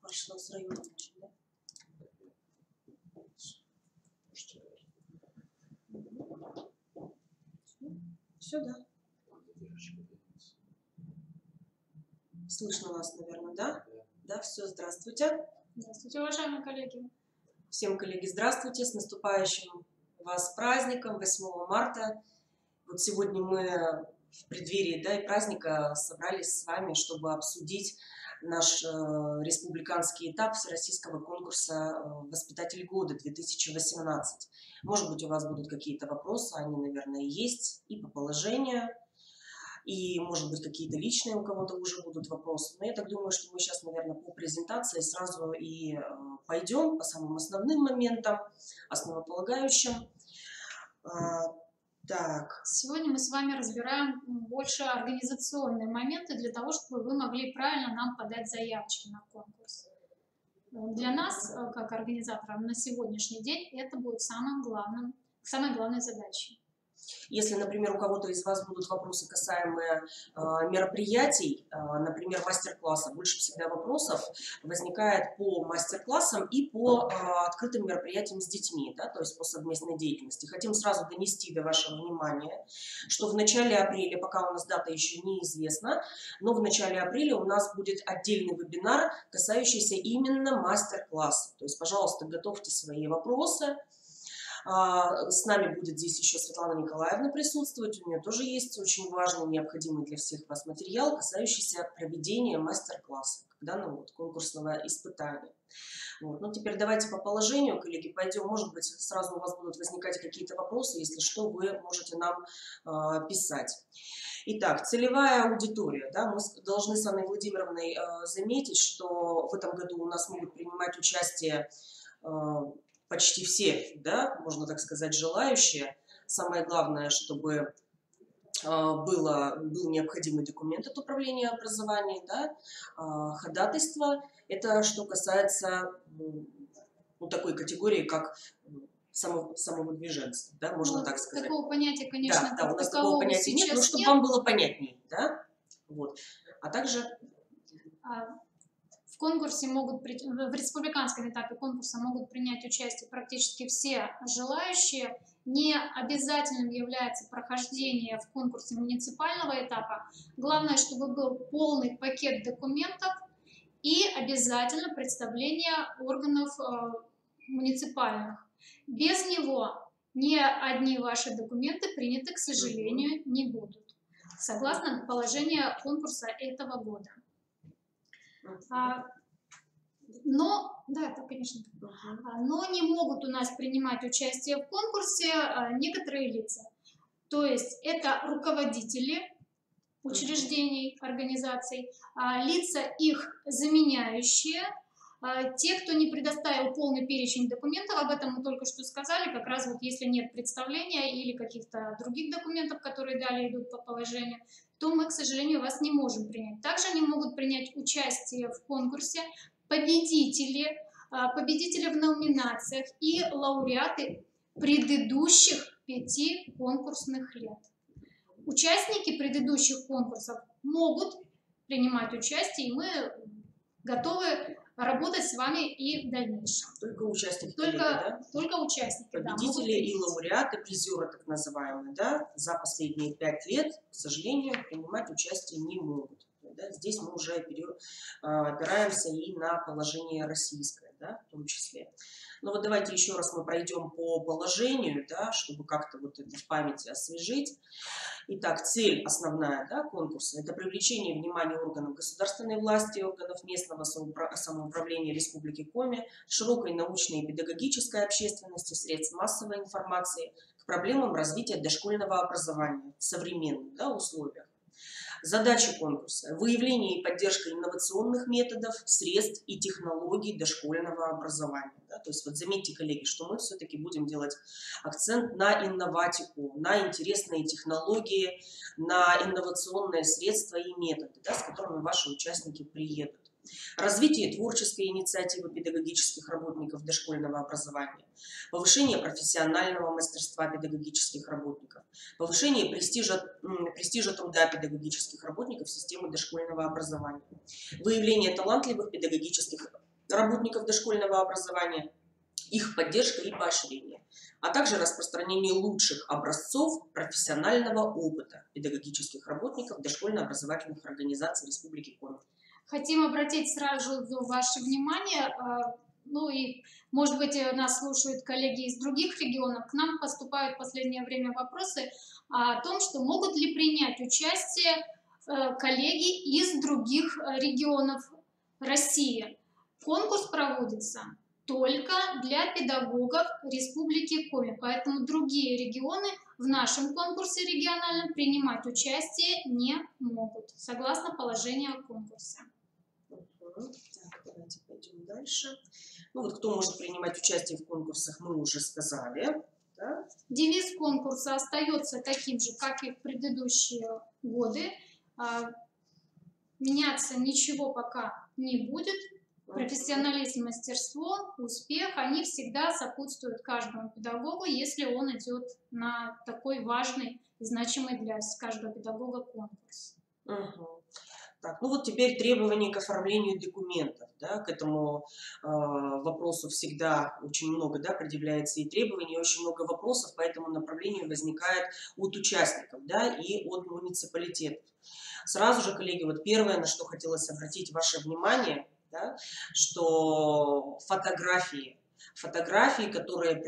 Пошла с района очень, да? Все, да. Слышно вас, наверное, да? Да, все, здравствуйте. Здравствуйте, уважаемые коллеги. Всем, коллеги, здравствуйте. С наступающим вас праздником, 8 марта. Вот сегодня мы в преддверии, да, и праздника собрались с вами, чтобы обсудить наш республиканский этап всероссийского конкурса «Воспитатель года 2018». Может быть, у вас будут какие-то вопросы, они, наверное, есть и по положению, и, может быть, какие-то личные у кого-то уже будут вопросы. Но я так думаю, что мы сейчас, наверное, по презентации сразу и пойдем по самым основным моментам, основополагающим. Так. Сегодня мы с вами разбираем больше организационные моменты для того, чтобы вы могли правильно нам подать заявочки на конкурс. Для нас, как организаторов, на сегодняшний день это будет самой главной задачей. Если, например, у кого-то из вас будут вопросы, касаемые мероприятий, например, мастер-класса, больше всегда вопросов возникает по мастер-классам и по открытым мероприятиям с детьми, да, то есть по совместной деятельности. Хотим сразу донести до вашего внимания, что в начале апреля, пока у нас дата еще неизвестна, но в начале апреля у нас будет отдельный вебинар, касающийся именно мастер-класса. То есть, пожалуйста, готовьте свои вопросы. С нами будет здесь еще Светлана Николаевна присутствовать. У нее тоже есть очень важный, необходимый для всех вас материал, касающийся проведения мастер-класса, данного конкурсного испытания. Вот. Ну, теперь давайте по положению, коллеги, пойдем. Может быть, сразу у вас будут возникать какие-то вопросы. Если что, вы можете нам писать. Итак, целевая аудитория. Да, мы должны с Анной Владимировной заметить, что в этом году у нас могут принимать участие почти все, да, можно так сказать, желающие. Самое главное, чтобы был необходимый документ от управления образования, да, ходатайство. Это что касается такой категории, как самовыдвиженцы, да, можно так сказать. Такого понятия, конечно, да, у нас такого понятия нет, но чтобы вам было понятнее, да, вот. А также в конкурсе в республиканском этапе конкурса могут принять участие практически все желающие. Не обязательным является прохождение в конкурсе муниципального этапа. Главное, чтобы был полный пакет документов и обязательно представление органов муниципальных. Без него ни одни ваши документы приняты, к сожалению, не будут, согласно положению конкурса этого года. Но не могут у нас принимать участие в конкурсе некоторые лица. То есть это руководители учреждений, организаций, лица их заменяющие, те, кто не предоставил полный перечень документов, об этом мы только что сказали, как раз вот если нет представления или каких-то других документов, которые далее идут по положению, то мы, к сожалению, вас не можем принять. Также они могут принять участие в конкурсе победители в номинациях и лауреаты предыдущих 5 конкурсных лет. Участники предыдущих конкурсов могут принимать участие, и мы готовы работать с вами и в дальнейшем. Только участники, только участники, победители и лауреаты, призеры так называемые, да, за последние 5 лет, к сожалению, принимать участие не могут. Да. Здесь мы уже опираемся и на положение российское, да, в том числе. Но вот давайте еще раз мы пройдем по положению, да, чтобы как-то вот это в памяти освежить. Итак, цель основная, да, конкурса – это привлечение внимания органов государственной власти, органов местного самоуправления Республики Коми, широкой научной и педагогической общественности, средств массовой информации к проблемам развития дошкольного образования в современных, да, условиях. Задачи конкурса – выявление и поддержка инновационных методов, средств и технологий дошкольного образования. Да? То есть вот заметьте, коллеги, что мы все-таки будем делать акцент на инноватику, на интересные технологии, на инновационные средства и методы, да, с которыми ваши участники приедут. развитие творческой инициативы педагогических работников дошкольного образования, повышение профессионального мастерства педагогических работников, повышение престижа труда педагогических работников системы дошкольного образования, выявление талантливых педагогических работников дошкольного образования, их поддержка и поощрение, а также распространение лучших образцов профессионального опыта педагогических работников дошкольно-образовательных организаций Республики Коми. Хотим обратить сразу ваше внимание, ну и, может быть, нас слушают коллеги из других регионов, к нам поступают в последнее время вопросы о том, что могут ли принять участие коллеги из других регионов России. Конкурс проводится только для педагогов Республики Коми, поэтому другие регионы в нашем конкурсе региональном принимать участие не могут, согласно положению конкурса. Так, давайте пойдем дальше. Ну вот кто может принимать участие в конкурсах, мы уже сказали. Да? Девиз конкурса остается таким же, как и в предыдущие годы. Меняться ничего пока не будет. Профессионализм, мастерство, успех, они всегда сопутствуют каждому педагогу, если он идет на такой важный и значимый для каждого педагога конкурс. Так, ну вот теперь требования к оформлению документов. Да, к этому вопросу всегда очень много, да, предъявляется и требований, и очень много вопросов по этому направлению возникает от участников, да, и от муниципалитетов. Сразу же, коллеги, вот первое, на что хотелось обратить ваше внимание, да, что фотографии, которые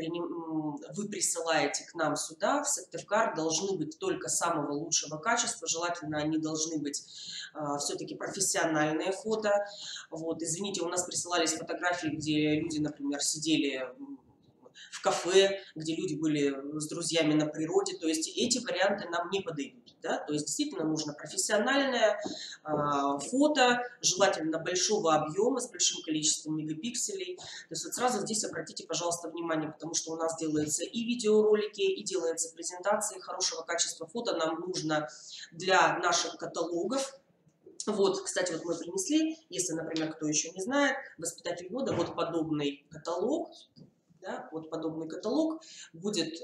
вы присылаете к нам сюда, в Сыктывкар, должны быть только самого лучшего качества. Желательно они должны быть все-таки профессиональные фото. Вот, извините, у нас присылались фотографии, где люди, например, сидели в кафе, где люди были с друзьями на природе. То есть эти варианты нам не подойдут. Да? То есть действительно нужно профессиональное фото, желательно большого объема, с большим количеством мегапикселей. То есть вот сразу здесь обратите, пожалуйста, внимание, потому что у нас делаются и видеоролики, и делаются презентации. Хорошего качества фото нам нужно для наших каталогов. Вот, кстати, вот мы принесли, если, например, кто еще не знает, воспитатель года, вот подобный каталог. Да, вот подобный каталог будет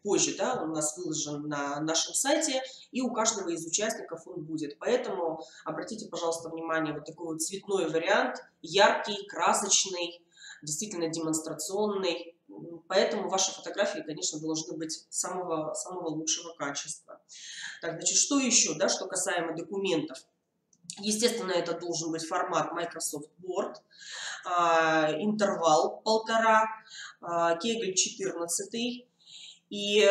позже, да, он у нас выложен на нашем сайте, и у каждого из участников он будет. Поэтому обратите, пожалуйста, внимание, вот такой вот цветной вариант, яркий, красочный, действительно демонстрационный. Поэтому ваши фотографии, конечно, должны быть самого лучшего качества. Так, значит, что еще, да, что касаемо документов? Естественно, это должен быть формат Microsoft Word, интервал 1,5, Кегель 14, и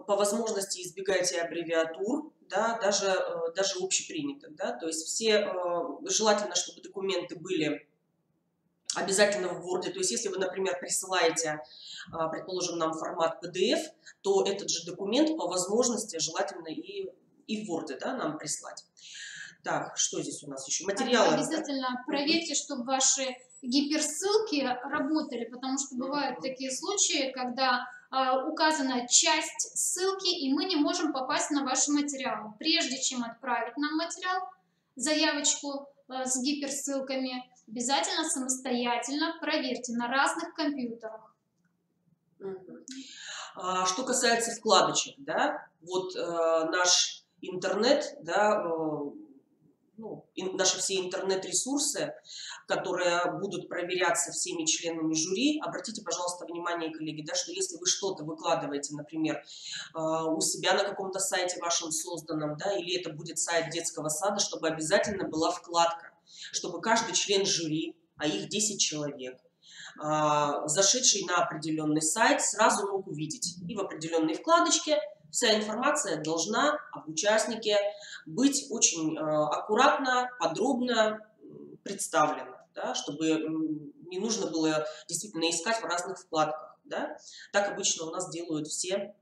по возможности избегайте аббревиатур, да, даже общепринятых. Да, то есть желательно, чтобы документы были обязательно в Word. То есть если вы, например, присылаете, предположим, нам формат PDF, то этот же документ по возможности желательно и в Word, да, нам прислать. Так, что здесь у нас еще? Материалы. Обязательно проверьте, чтобы ваши гиперссылки работали, потому что бывают такие случаи, когда указана часть ссылки, и мы не можем попасть на ваши материалы. Прежде чем отправить нам материал, заявочку с гиперссылками, обязательно самостоятельно проверьте на разных компьютерах. Что касается вкладочек, да, вот наш интернет, да, наши все интернет-ресурсы, которые будут проверяться всеми членами жюри, обратите, пожалуйста, внимание, коллеги, да, что если вы что-то выкладываете, например, у себя на каком-то сайте вашем созданном, да, или это будет сайт детского сада, чтобы обязательно была вкладка, чтобы каждый член жюри, а их 10 человек, зашедший на определенный сайт, сразу мог увидеть и в определенной вкладочке вся информация должна об участнике быть очень аккуратно, подробно представлена, да, чтобы не нужно было действительно искать в разных вкладках. Да. Так обычно у нас делают все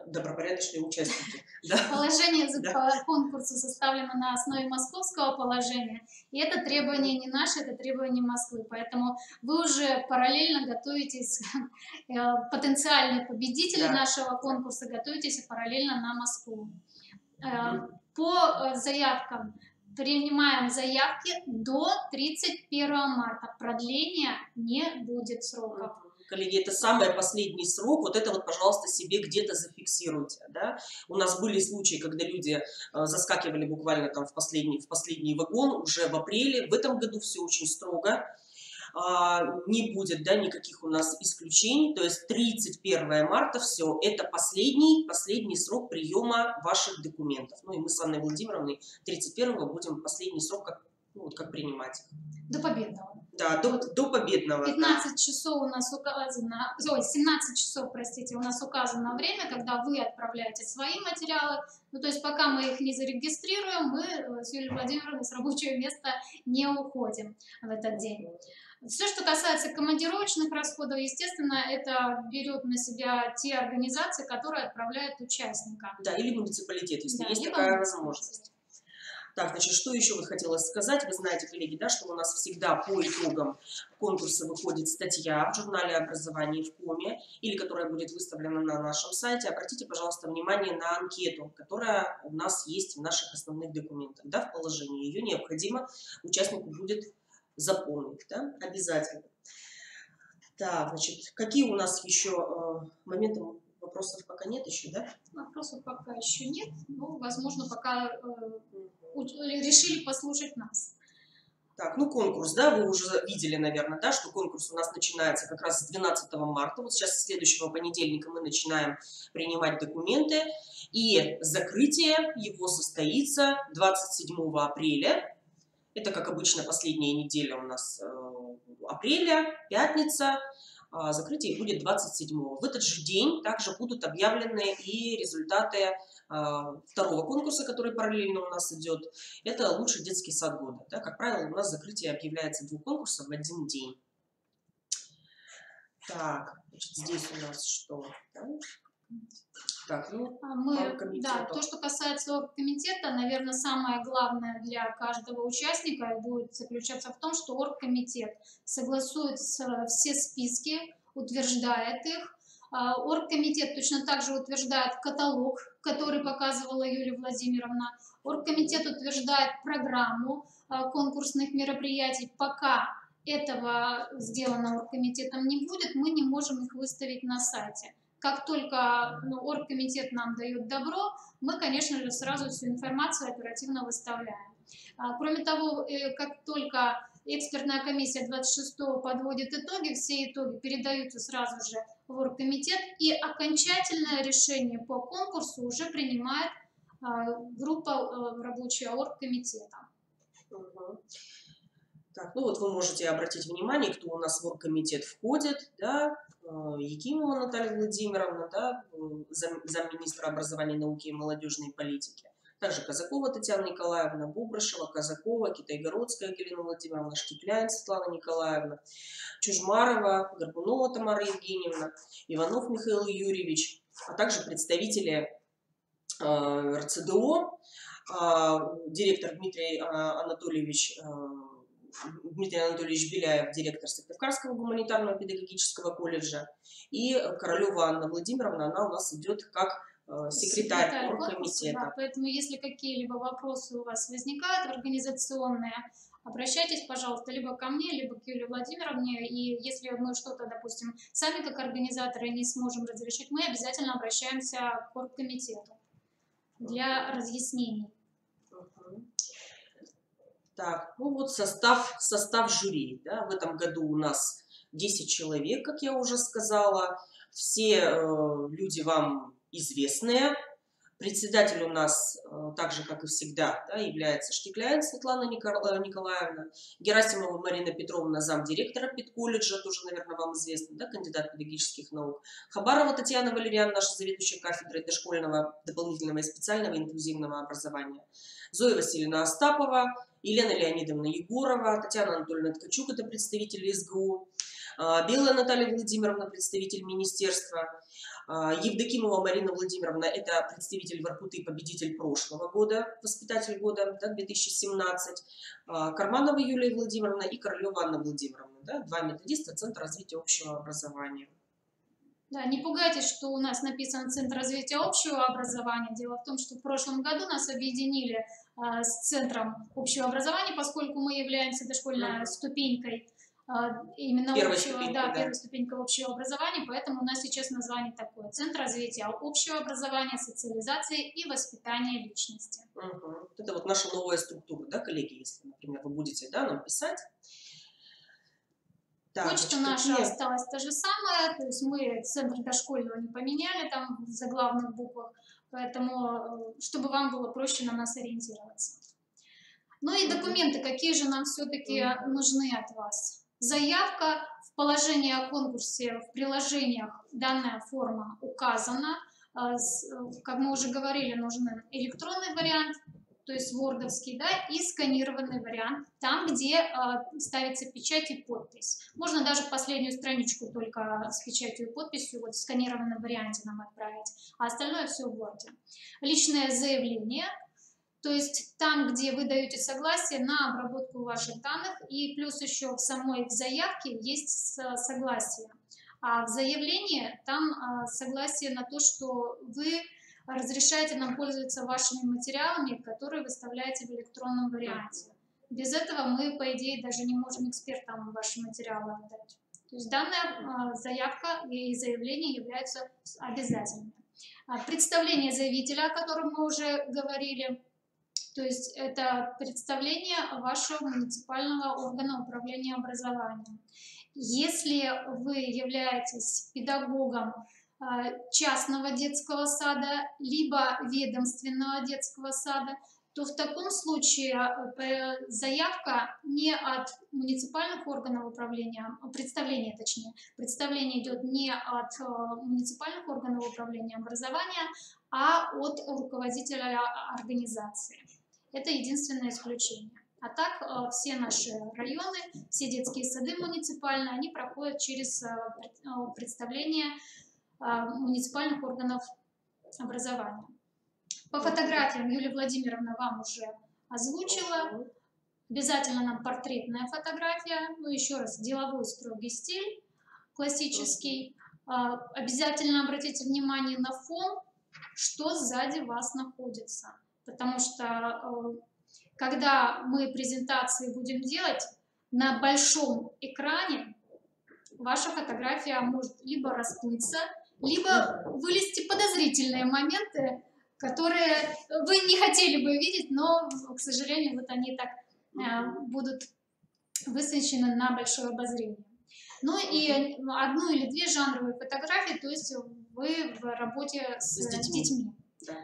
добропорядочные участники. Да. Положение по конкурсу составлено на основе московского положения, и это требование не наше, это требование Москвы, поэтому вы уже параллельно готовитесь, потенциальные победители нашего конкурса, готовитесь параллельно на Москву. По заявкам принимаем заявки до 31 марта. Продления не будет сроков. Коллеги, это самый последний срок, вот это вот, пожалуйста, себе где-то зафиксируйте, да. У нас были случаи, когда люди заскакивали буквально там в последний вагон уже в апреле. В этом году все очень строго, не будет, да, никаких у нас исключений, то есть 31 марта, все, это последний срок приема ваших документов. Ну и мы с Анной Владимировной 31-го будем последний срок как принимать. До победного. Да, до победного. 15 часов у нас указано, 17 часов, простите, у нас указано время, когда вы отправляете свои материалы. Ну, то есть пока мы их не зарегистрируем, мы с Юлией Владимировной с рабочего места не уходим в этот день. Все, что касается командировочных расходов, естественно, это берет на себя те организации, которые отправляют участника. Да, или муниципалитет, если есть такая возможность. Так, значит, что еще вот хотелось сказать. Вы знаете, коллеги, да, что у нас всегда по итогам конкурса выходит статья в журнале «Образование в Коме», или которая будет выставлена на нашем сайте. Обратите, пожалуйста, внимание на анкету, которая у нас есть в наших основных документах, да, в положении. Ее необходимо участнику будет заполнить, да, обязательно. Так, значит, какие у нас еще моменты? Вопросов пока нет еще, да? Вопросов пока еще нет, но, возможно, пока решили послушать нас. Так, ну конкурс, да, вы уже видели, наверное, да, что конкурс у нас начинается как раз с 12 марта. Вот сейчас с следующего понедельника мы начинаем принимать документы, и закрытие его состоится 27 апреля. Это, как обычно, последняя неделя у нас апреля, пятница. Закрытие будет 27-го. В этот же день также будут объявлены и результаты второго конкурса, который параллельно у нас идет. Это лучший детский сад года. Да? Как правило, у нас закрытие объявляется 2 конкурсов в один день. Так, значит, здесь у нас что? Да? Так, ну, да, то, что касается оргкомитета, наверное, самое главное для каждого участника будет заключаться в том, что оргкомитет согласует все списки, утверждает их. Оргкомитет точно так же утверждает каталог, который показывала Юлия Владимировна. Оргкомитет утверждает программу конкурсных мероприятий. Пока этого сделано оргкомитетом не будет, мы не можем их выставить на сайте. Как только оргкомитет нам дает добро, мы, конечно же, сразу всю информацию оперативно выставляем. Кроме того, как только экспертная комиссия 26-го подводит итоги, все итоги передаются сразу же в оргкомитет, и окончательное решение по конкурсу уже принимает группа рабочая оргкомитета. Так, ну вот вы можете обратить внимание, кто у нас в оргкомитет входит, да, Якимова Наталья Владимировна, да, замминистра образования, науки и молодежной политики. Также Казакова Татьяна Николаевна, Бубрышева, Казакова, Китайгородская Галина Владимировна, Штеплян Светлана Николаевна, Чужмарова, Горбунова Тамара Евгеньевна, Иванов Михаил Юрьевич, а также представители РЦДО, директор Дмитрий Анатольевич Беляев, директор Сыктывкарского гуманитарного педагогического колледжа, и Королева Анна Владимировна, она у нас идет как секретарь оргкомитета. Да, поэтому, если какие-либо вопросы у вас возникают организационные, обращайтесь, пожалуйста, либо ко мне, либо к Юлии Владимировне, и если мы что-то, допустим, сами как организаторы не сможем разрешить, мы обязательно обращаемся к оргкомитету для разъяснений. Так, ну вот состав жюри. Да, в этом году у нас 10 человек, как я уже сказала. Все люди вам известные. Председатель у нас, так же, как и всегда, да, является Штеклян Светлана Николаевна, Герасимова Марина Петровна, замдиректора педколледжа, тоже, наверное, вам известно, да, кандидат педагогических наук, Хабарова Татьяна Валерьяновна, наша заведующая кафедрой дошкольного, дополнительного и специального инклюзивного образования, Зоя Васильевна Остапова, Елена Леонидовна Егорова, Татьяна Анатольевна Ткачук, это представитель СГУ, Белая Наталья Владимировна, представитель министерства, Евдокимова Марина Владимировна, это представитель Воркуты, победитель прошлого года, воспитатель года, да, 2017, Карманова Юлия Владимировна и Королева Анна Владимировна, да, 2 методиста Центра развития общего образования. Да, не пугайтесь, что у нас написан Центр развития общего образования. Дело в том, что в прошлом году нас объединили с Центром общего образования, поскольку мы являемся дошкольной ступенькой именно Первой общего, ступенькой, да, да. первой ступенькой общего образования, поэтому у нас сейчас название такое: Центр развития общего образования, социализации и воспитания личности. Угу. Это вот наша новая структура, да, коллеги, если, например, вы будете, да, нам писать. Так, Почта значит, наша какие... осталась та же самая, то есть мы центр дошкольного не поменяли там в заглавных буквах, поэтому, чтобы вам было проще на нас ориентироваться. Ну и документы, какие же нам все-таки нужны от вас? Заявка, в положении о конкурсе, в приложениях данная форма указана. Как мы уже говорили, нужен электронный вариант, то есть вордовский, да, и сканированный вариант, там, где ставится печать и подпись. Можно даже последнюю страничку только с печатью и подписью вот в сканированном варианте нам отправить, а остальное все в Word. Личное заявление, то есть там, где вы даете согласие на обработку ваших данных, и плюс еще в самой заявке есть согласие. А в заявлении там согласие на то, что вы разрешаете нам пользоваться вашими материалами, которые выставляете в электронном варианте. Без этого мы, по идее, даже не можем экспертам ваши материалы отдать. То есть данная заявка и заявление являются обязательными. Представление заявителя, о котором мы уже говорили, то есть это представление вашего муниципального органа управления образованием. Если вы являетесь педагогом частного детского сада, либо ведомственного детского сада, то в таком случае заявка не от муниципальных органов управления, представление точнее, представление идет не от муниципальных органов управления образования, а от руководителя организации. Это единственное исключение. А так все наши районы, все детские сады муниципальные, они проходят через представление муниципальных органов образования. По фотографиям Юлия Владимировна вам уже озвучила. Обязательно нам портретная фотография. Ну, еще раз, деловой строгий стиль, классический. Обязательно обратите внимание на фон, что сзади вас находится. Потому что когда мы презентации будем делать, на большом экране ваша фотография может либо расплыться, либо вылезти подозрительные моменты, которые вы не хотели бы видеть, но, к сожалению, вот они так будут высвечены на большое обозрение. Ну и одну или две жанровые фотографии, то есть вы в работе с детьми. Да.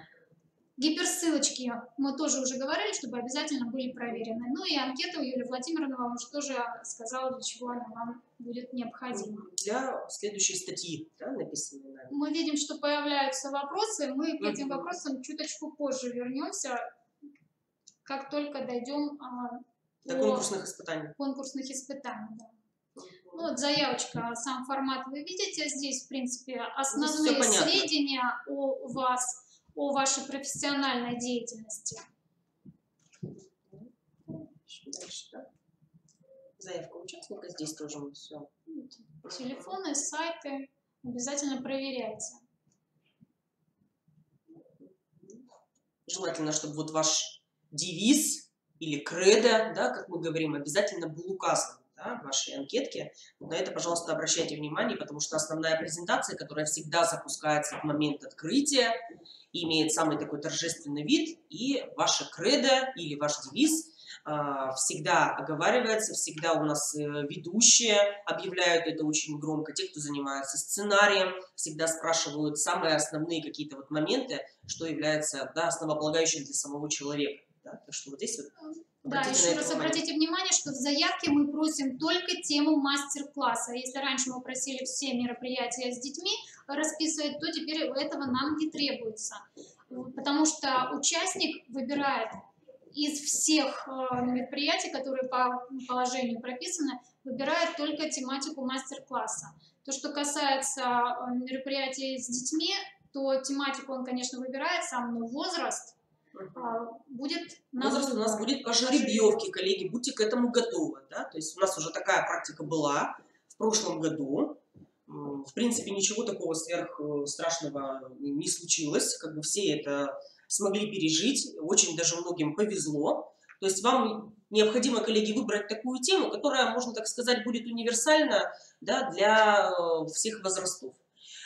Гиперссылочки мы тоже уже говорили, чтобы обязательно были проверены. Ну и анкету Юлия Владимировна вам уже тоже сказала, для чего она вам будет необходима. Для следующей статьи, да, написанной нами. Мы видим, что появляются вопросы. Мы к этим вопросам чуточку позже вернемся, как только дойдем до конкурсных испытаний. Да. Ну, вот заявочка, сам формат вы видите. Здесь, в принципе, основные сведения о вас, о вашей профессиональной деятельности. Дальше, да? Заявка участника, здесь тоже мы все. Телефоны, сайты обязательно проверяйте. Желательно, чтобы вот ваш девиз или кредо, да, как мы говорим, обязательно был указан, да, в вашей анкетке. На это, пожалуйста, обращайте внимание, потому что основная презентация, которая всегда запускается в момент открытия, имеет самый такой торжественный вид, и ваше кредо или ваш девиз всегда оговаривается, всегда у нас ведущие объявляют это очень громко, те, кто занимается сценарием, всегда спрашивают самые основные какие-то вот моменты, что является, да, основополагающим для самого человека. Да? Так что вот здесь вот да, еще раз обратите внимание, что в заявке мы просим только тему мастер-класса. Если раньше мы просили все мероприятия с детьми расписывать, то теперь этого нам не требуется. Потому что участник выбирает из всех мероприятий, которые по положению прописаны, выбирает только тематику мастер-класса. То, что касается мероприятий с детьми, то тематику он, конечно, выбирает сам, но возраст будет на возраст у нас будет по жеребьевке, коллеги, будьте к этому готовы. Да? То есть у нас уже такая практика была в прошлом году. В принципе, ничего такого сверхстрашного не случилось. Как бы все это смогли пережить. Очень даже многим повезло. То есть вам необходимо, коллеги, выбрать такую тему, которая, можно так сказать, будет универсальна, да, для всех возрастов.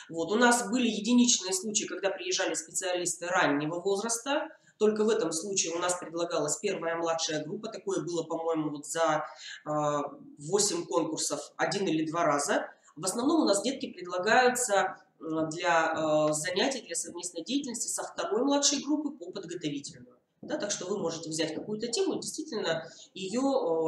Вот. У нас были единичные случаи, когда приезжали специалисты раннего возраста. Только в этом случае у нас предлагалась первая младшая группа. Такое было, по-моему, вот за 8 конкурсов 1 или 2 раза. В основном у нас детки предлагаются для занятий, для совместной деятельности со второй младшей группы по подготовительную. Да, так что вы можете взять какую-то тему и действительно ее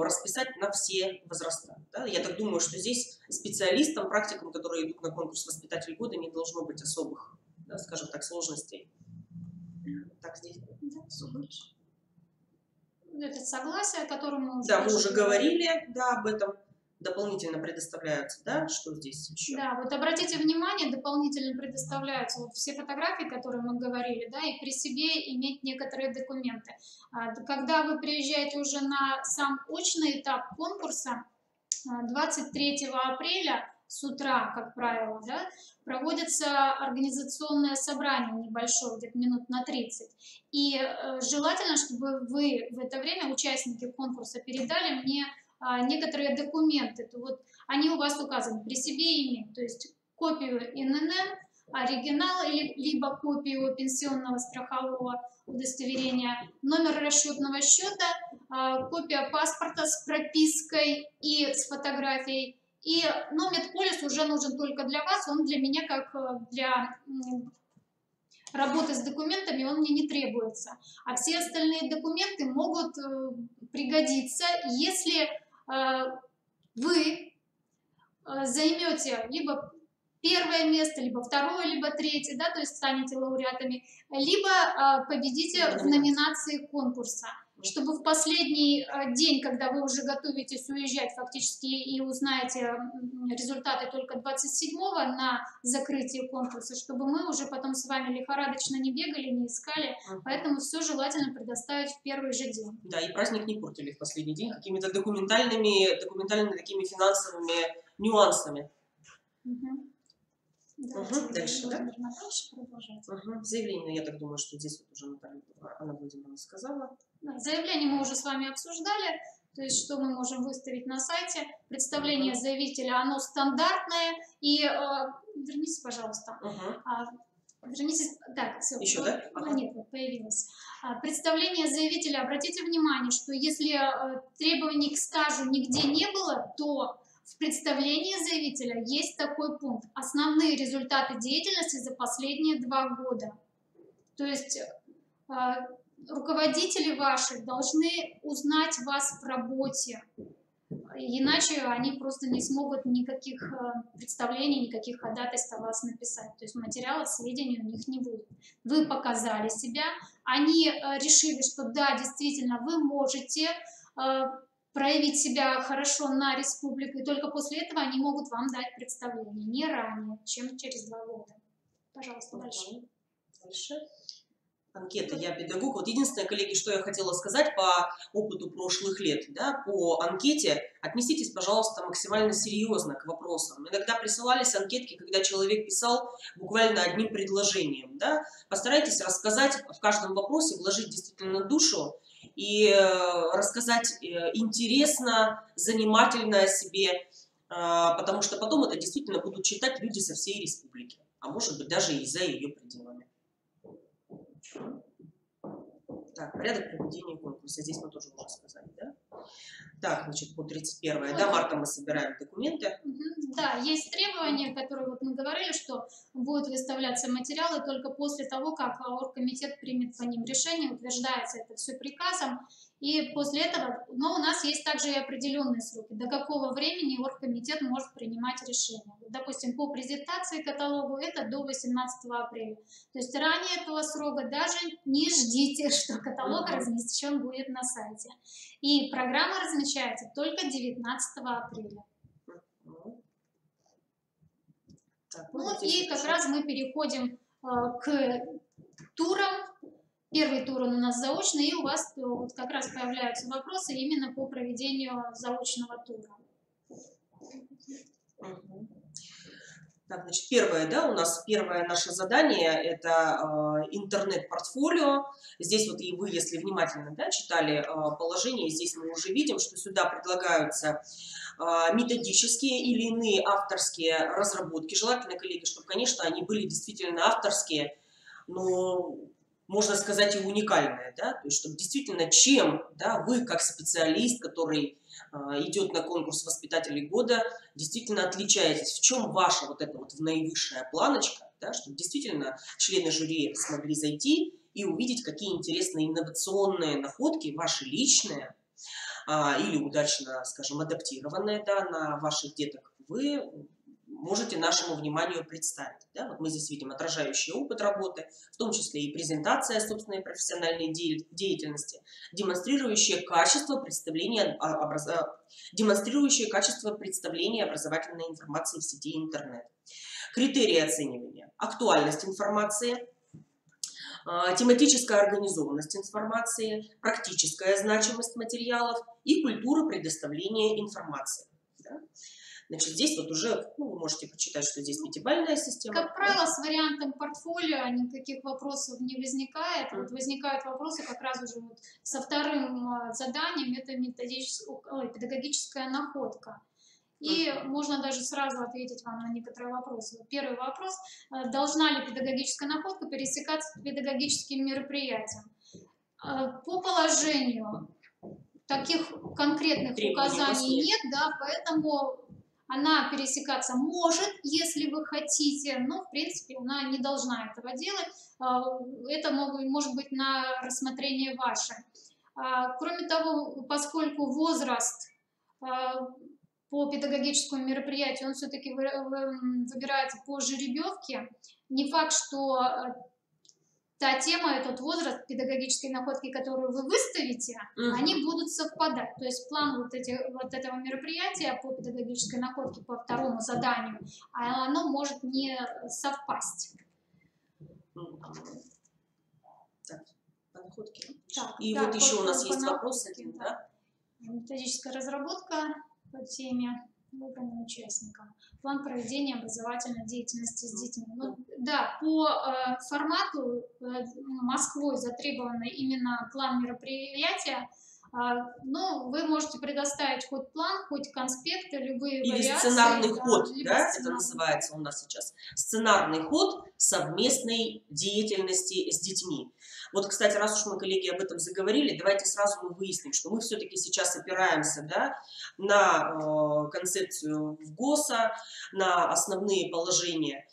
расписать на все возраста. Да. Я так думаю, что здесь специалистам, практикам, которые идут на конкурс «Воспитатель года», не должно быть особых, да, скажем так, сложностей. Так, здесь. Да, это согласие, о котором мы уже... Да, мы уже говорили, да, об этом. Дополнительно предоставляются, да, что здесь еще? Да, вот обратите внимание, дополнительно предоставляются вот все фотографии, которые мы говорили, да, и при себе иметь некоторые документы. Когда вы приезжаете уже на сам очный этап конкурса, 23 апреля с утра, как правило, да, проводится организационное собрание небольшое, где-то минут на 30. И желательно, чтобы вы в это время, участники конкурса, передали мне некоторые документы. То вот они у вас указаны при себе иметь, то есть копию ИНН, оригинал, либо копию пенсионного страхового удостоверения, номер расчетного счета, копия паспорта с пропиской и с фотографией. И медполис уже нужен только для вас, он для меня, как для работы с документами, он мне не требуется. А все остальные документы могут пригодиться, если вы займете либо первое место, либо второе, либо третье, да, то есть станете лауреатами, либо победите в номинации конкурса, чтобы в последний день, когда вы уже готовитесь уезжать фактически и узнаете результаты только 27-го на закрытие конкурса, чтобы мы уже потом с вами лихорадочно не бегали, не искали, поэтому все желательно предоставить в первый же день. Да, и праздник не портили в последний день какими-то документальными такими финансовыми нюансами. Да, дальше, да? Дальше продолжать. Заявление, я так думаю, что здесь вот уже Наталья Анна Владимировна сказала. Да, заявление мы уже с вами обсуждали, то есть что мы можем выставить на сайте. Представление заявителя, оно стандартное. И вернитесь, пожалуйста. Вернитесь, да, все. Еще, да? Нет, вот появилось. Представление заявителя, обратите внимание, что если требований к стажу нигде не было, то в представлении заявителя есть такой пункт: основные результаты деятельности за последние 2 года. То есть руководители ваши должны узнать вас в работе, иначе они просто не смогут никаких представлений, никаких ходатайств о вас написать. То есть материалов, сведений у них не будет. Вы показали себя, они решили, что да, действительно, вы можете проявить себя хорошо на республику, и только после этого они могут вам дать представление, не ранее, чем через 2 года. Пожалуйста, дальше. Дальше. Анкета «Я педагог». Вот единственное, коллеги, что я хотела сказать по опыту прошлых лет, да, по анкете, отнеситесь, пожалуйста, максимально серьезно к вопросам. Иногда присылались анкетки, когда человек писал буквально одним предложением, да. Постарайтесь рассказать в каждом вопросе, вложить действительно душу и рассказать интересно, занимательно о себе, потому что потом это действительно будут читать люди со всей республики, а может быть даже и за ее пределами. Так, порядок проведения конкурса. Здесь мы тоже уже сказали, да? Так, значит, по 31 да, марта мы собираем документы. Да, есть требования, которые вот мы говорили, что будут выставляться материалы только после того, как оргкомитет примет по ним решение, утверждается это все приказом. И после этого, но у нас есть также и определенные сроки, до какого времени оргкомитет может принимать решение. Допустим, по презентации каталогу это до 18 апреля. То есть ранее этого срока даже не ждите, что каталог размещен будет на сайте. И программа размещается только 19 апреля. Так, ну и как раз мы переходим к турам. Первый тур у нас заочный, и у вас вот как раз появляются вопросы именно по проведению заочного тура. Так, значит, первое, да, у нас первое наше задание – это интернет-портфолио. Здесь вот и вы, если внимательно, да, читали положение, здесь мы уже видим, что сюда предлагаются методические или иные авторские разработки. Желательно, коллеги, чтобы, конечно, они были действительно авторские, но, можно сказать, и уникальные, да, то есть, чтобы действительно чем, да, вы, как специалист, который идет на конкурс воспитателей года, действительно отличаетесь, в чем ваша вот эта вот наивысшая планочка, да, чтобы действительно члены жюри смогли зайти и увидеть, какие интересные инновационные находки, ваши личные, или удачно, скажем, адаптированные, да, на ваших деток, вы можете нашему вниманию представить. Да? Вот мы здесь видим отражающий опыт работы, в том числе и презентация собственной профессиональной деятельности, демонстрирующая качество представления образовательной информации в сети интернет. Критерии оценивания: актуальность информации, тематическая организованность информации, практическая значимость материалов и культура предоставления информации. Да? Значит, здесь вот уже, ну, вы можете почитать, что здесь пятибалльная система. Как правило, с вариантом портфолио никаких вопросов не возникает. Вот возникают вопросы как раз уже вот со вторым заданием, это педагогическая находка. И можно даже сразу ответить вам на некоторые вопросы. Вот первый вопрос: должна ли педагогическая находка пересекаться с педагогическим мероприятием? По положению таких конкретных указаний нет, да, поэтому она пересекаться может, если вы хотите, но в принципе она не должна этого делать. Это может быть на рассмотрение ваше. Кроме того, поскольку возраст по педагогическому мероприятию, он все-таки выбирается по жеребьевке, не факт, что та тема, тот возраст педагогической находки, которую вы выставите, они будут совпадать. То есть план вот этого мероприятия по педагогической находке по второму заданию, оно может не совпасть. Так, по находке. Так, и да, вот еще у нас есть вопрос один, да? Методическая разработка по теме выбранным участникам. План проведения образовательной деятельности с детьми. Ну, да, по формату Москвой затребованный именно план мероприятия. Но вы можете предоставить хоть план, хоть конспекты, любые или вариации. Сценарный ход, да, это называется у нас сейчас. Сценарный ход совместной деятельности с детьми. Вот, кстати, раз уж мы, коллеги, об этом заговорили, давайте сразу мы выясним, что мы все-таки сейчас опираемся, да, на концепцию ВГОСа, на основные положения.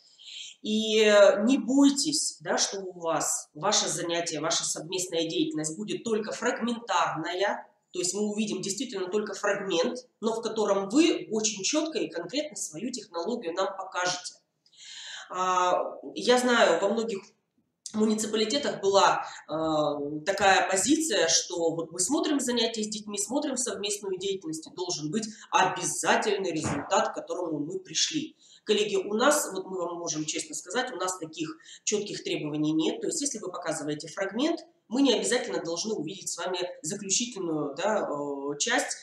И не бойтесь, да, что у вас ваше занятие, ваша совместная деятельность будет только фрагментарная, то есть мы увидим действительно только фрагмент, но в котором вы очень четко и конкретно свою технологию нам покажете. Я знаю, во многих муниципалитетах была такая позиция, что вот мы смотрим занятия с детьми, смотрим совместную деятельность, и должен быть обязательный результат, к которому мы пришли. Коллеги, у нас, вот мы вам можем честно сказать, у нас таких четких требований нет. То есть, если вы показываете фрагмент, мы не обязательно должны увидеть с вами заключительную, да, часть,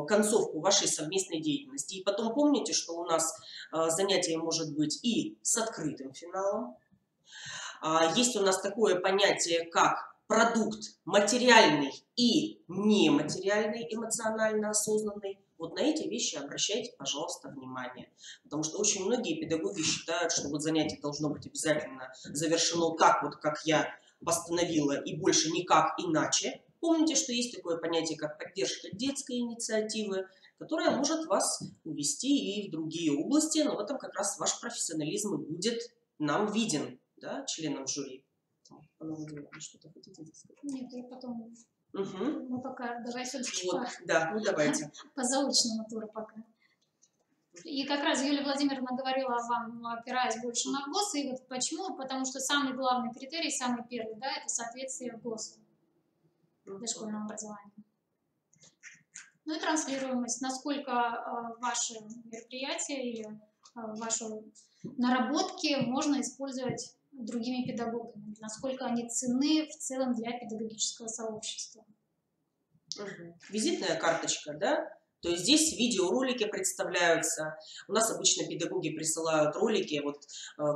концовку вашей совместной деятельности. И потом помните, что у нас занятие может быть и с открытым финалом. Есть у нас такое понятие, как продукт материальный и нематериальный, эмоционально осознанный. Вот на эти вещи обращайте, пожалуйста, внимание. Потому что очень многие педагоги считают, что вот занятие должно быть обязательно завершено так, вот как я постановила, и больше никак иначе. Помните, что есть такое понятие, как поддержка детской инициативы, которая может вас увести и в другие области, но в этом как раз ваш профессионализм и будет нам виден, да, членам жюри. Что-то хотите сказать? Нет, я потом... Мы пока, давай все-таки вот, да, ну давайте. По заочному туру пока. И как раз Юлия Владимировна говорила вам, опираясь больше на ГОС, и вот почему? Потому что самый главный критерий, самый первый, да, это соответствие ГОСу дошкольного образования. Ну и транслируемость, насколько ваши мероприятия или ваши наработки можно использовать другими педагогами, насколько они ценны в целом для педагогического сообщества. Визитная карточка, да? То есть здесь видеоролики представляются. У нас обычно педагоги присылают ролики, вот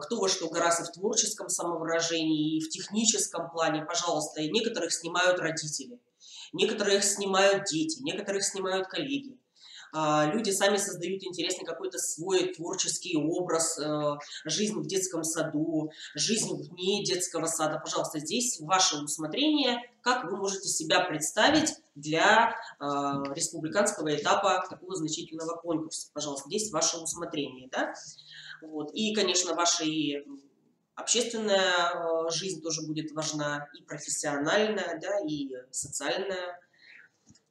кто во что гораздо в творческом самовыражении и в техническом плане, пожалуйста. И некоторых снимают родители, некоторых снимают дети, некоторых снимают коллеги. Люди сами создают интересный какой-то свой творческий образ, жизнь в детском саду, жизнь вне детского сада. Пожалуйста, здесь ваше усмотрение, как вы можете себя представить для республиканского этапа такого значительного конкурса. Пожалуйста, здесь ваше усмотрение. Да? Вот. И, конечно, ваша и общественная жизнь тоже будет важна, и профессиональная, да, и социальное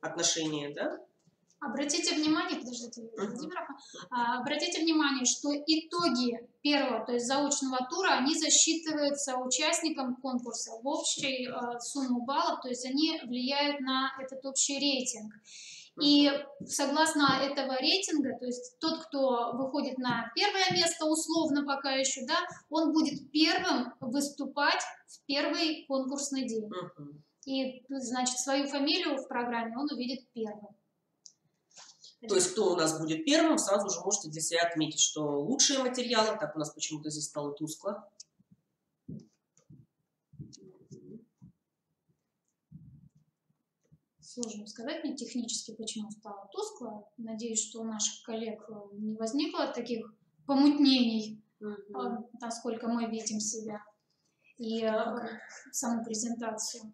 отношение, да? Обратите внимание, подождите, Владимировна, обратите внимание, что итоги первого, то есть заочного тура, они засчитываются участникам конкурса в общей сумму баллов, то есть они влияют на этот общий рейтинг. И согласно этого рейтинга, то есть тот, кто выходит на первое место, условно пока еще, да, он будет первым выступать в первый конкурсный день. И, значит, свою фамилию в программе он увидит первым. То есть, кто у нас будет первым, сразу же можете для себя отметить, что лучшие материалы, так у нас почему-то здесь стало тускло. Сложно сказать мне технически, почему стало тускло. Надеюсь, что у наших коллег не возникло таких помутнений, насколько мы видим себя, и саму презентацию.